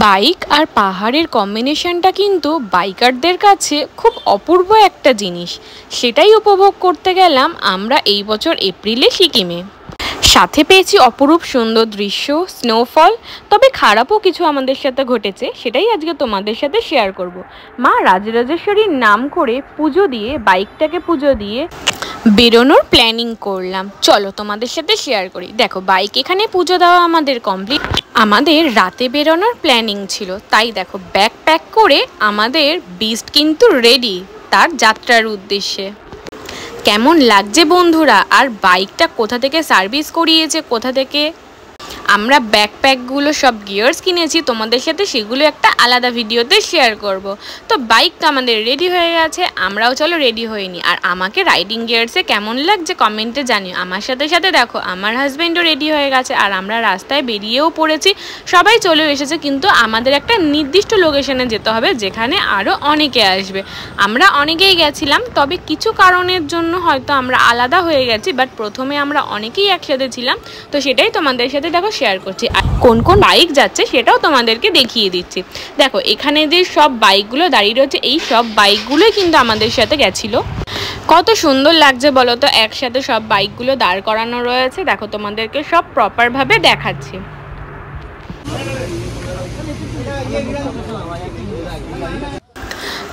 Bike আর পাহাড়ের কম্বিনেশনটা কিন্তু বাইকারদের কাছে খুব অপূর্ব একটা জিনিস। সেটাই উপভোগ করতে গেলাম আমরা এই বছর এপ্রিলে সিকিমে। সাথে পেয়েছি অপরূপ সুন্দর দৃশ্য, স্নোফল। তবে খারাপও কিছু আমাদের সাথে ঘটেছে, সেটাই আজকে তোমাদের সাথে শেয়ার করব। মা রাজরাজেশ্বরীর নাম করে পুজো দিয়ে, বাইকটাকে পুজো দিয়ে বেরোনোর প্ল্যানিং করলাম। চলো তোমাদের সাথে শেয়ার করি। দেখো, বাইক এখানে পুজো দেওয়া আমাদের কমপ্লিট। আমাদের রাতে বেরোনোর প্ল্যানিং ছিল, তাই দেখো ব্যাগ প্যাক করে আমাদের বিস্ট কিন্তু রেডি তার যাত্রার উদ্দেশ্যে। কেমন লাগছে বন্ধুরা, আর বাইকটা কোথা থেকে সার্ভিস করিয়েছে, কোথা থেকে আমরা ব্যাকপ্যাকগুলো সব গিয়ার্স কিনেছি, তোমাদের সাথে সেগুলো একটা আলাদা ভিডিওতে শেয়ার করব। তো বাইক তো আমাদের রেডি হয়ে গেছে, আমরাও চলো রেডি হয়ে নিই। আর আমাকে রাইডিং গিয়ার্সে কেমন লাগছে কমেন্টে জানিও। আমার সাথে সাথে দেখো আমার হাজব্যান্ডও রেডি হয়ে গেছে, আর আমরা রাস্তায় বেরিয়েও পড়েছি, সবাই চলেও এসেছে। কিন্তু আমাদের একটা নির্দিষ্ট লোকেশনে যেতে হবে, যেখানে আরও অনেকে আসবে। আমরা অনেকেই গেছিলাম, তবে কিছু কারণের জন্য হয়তো আমরা আলাদা হয়ে গেছি, বাট প্রথমে আমরা অনেকেই একসাথে ছিলাম। তো সেটাই তোমাদের সাথে দেখো শেয়ার করছি। আর কোন কোন বাইক যাচ্ছে সেটাও তোমাদেরকে দেখিয়ে দিচ্ছি। দেখো এখানে যে সব বাইকগুলো দাঁড়িয়ে রয়েছে, এই সব বাইকগুলোই কিন্তু আমাদের সাথে গেছিলো। কত সুন্দর লাগছে বলো তো, একসাথে সব বাইকগুলো দাঁড় করানো রয়েছে। দেখো তোমাদেরকে সব প্রপারভাবে দেখাচ্ছি।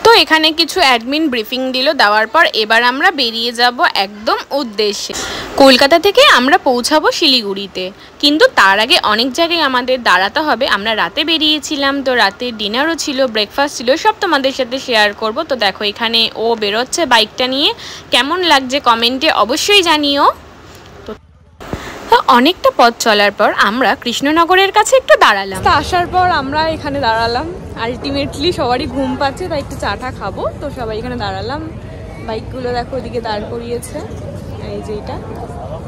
তো এখানে কিছু অ্যাডমিন ব্রিফিং দিল, দেওয়ার পর এবার আমরা বেরিয়ে যাব একদম উদ্দেশ্যে। কলকাতা থেকে আমরা পৌঁছাবো শিলিগুড়িতে, কিন্তু তার আগে অনেক জায়গায় আমাদের দাঁড়াতে হবে। আমরা রাতে বেরিয়েছিলাম, তো রাতে ডিনারও ছিল, ব্রেকফাস্ট ছিল, সব তোমাদের সাথে শেয়ার করব। তো দেখো এখানে ও বেরোচ্ছে বাইকটা নিয়ে, কেমন লাগছে কমেন্টে অবশ্যই জানিও। তো অনেকটা পথ চলার পর আমরা কৃষ্ণনগরের কাছে একটু দাঁড়ালাম। আসার পর আমরা এখানে দাঁড়ালাম, আলটিমেটলি সবারই ঘুম পাচ্ছে, তাই একটু চাটা খাবো। তো সবাই এখানে দাঁড়ালাম, বাইকগুলো দেখো ওদিকে দাঁড় করিয়েছে, এই যে এটা।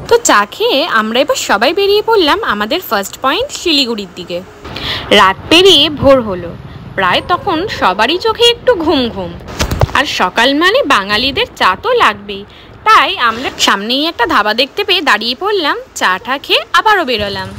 তো চা খেয়ে আমরা এবার সবাই বেরিয়ে পড়লাম আমাদের ফার্স্ট পয়েন্ট শিলিগুড়ির দিকে। রাত পেরিয়ে ভোর হলো প্রায়, তখন সবারই চোখে একটু ঘুম ঘুম। আর সকাল মানে বাঙালিদের চা তো লাগবেই, তাই আমরা সামনেই একটা ধাবা দেখতে পেয়ে দাঁড়িয়ে পড়লাম, চাটা খেয়ে আবারও বেরোলাম।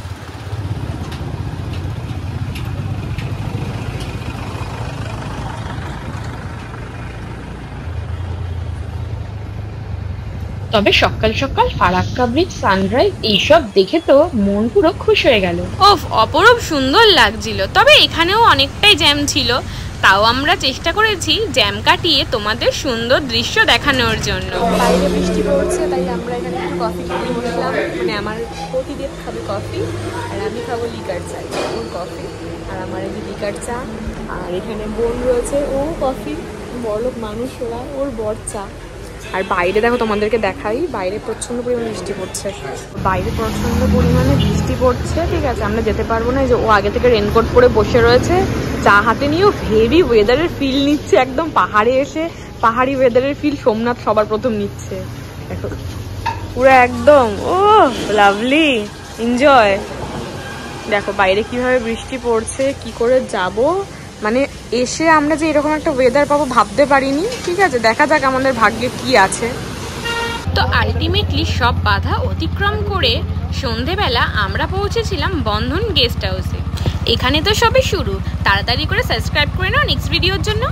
তবে সকাল সকাল ফারাক্কা ব্রিজ, সানরাইজ এইসব দেখে তো মন পুরো খুশ হয়ে গেল। ওফ, অপরূপ সুন্দর লাগছিল। তবে এখানেও অনেকটাই জ্যাম ছিল, তাও আমরা চেষ্টা করেছি জ্যাম কাটিয়ে তোমাদের সুন্দর দৃশ্য দেখানোর জন্য। বাইরে বৃষ্টি পড়ছে, তাই আমরা এখানে একটু কফি খেতে বসলাম। মানে আমার প্রতিদিন খাবে কফি, আর আমি খাবো লিকার চা। ওর কফি আর আমার এই লিকার চা, আর এখানে বোন রয়েছে, ও কফি, বড়লোক মানুষ ওরা, ওর বর চা। আর বাইরে দেখো তোমাদেরকে দেখাই, বাইরে প্রচণ্ড পরিমাণে বৃষ্টি পড়ছে, বাইরে প্রচণ্ড পরিমাণে বৃষ্টি পড়ছে। ঠিক আছে, আমরা যেতে পারবো না। যে ও আগে থেকে রেনকোট পরে বসে রয়েছে, চা হাতে নিয়েও হেভি ওয়েদারের ফিল নিচ্ছে। একদম পাহাড়ে এসে পাহাড়ি ওয়েদারের ফিল সোমনাথ সবার প্রথম নিচ্ছে। দেখো পুরো একদম, ও লাভলি, এনজয়। দেখো বাইরে কিভাবে বৃষ্টি পড়ছে, কি করে যাব, মানে এসে আমরা যে এরকম একটা ওয়েদার পাবো ভাবতে পারিনি। ঠিক আছে, দেখা যাক আমাদের ভাগ্যে কি আছে। তো আলটিমেটলি সব বাধা অতিক্রম করে সন্ধেবেলা আমরা পৌঁছেছিলাম বন্ধন গেস্ট হাউসে। এখানে তো সবে শুরু, তাড়াতাড়ি করে সাবস্ক্রাইব করে নাও নেক্সট ভিডিওর জন্য।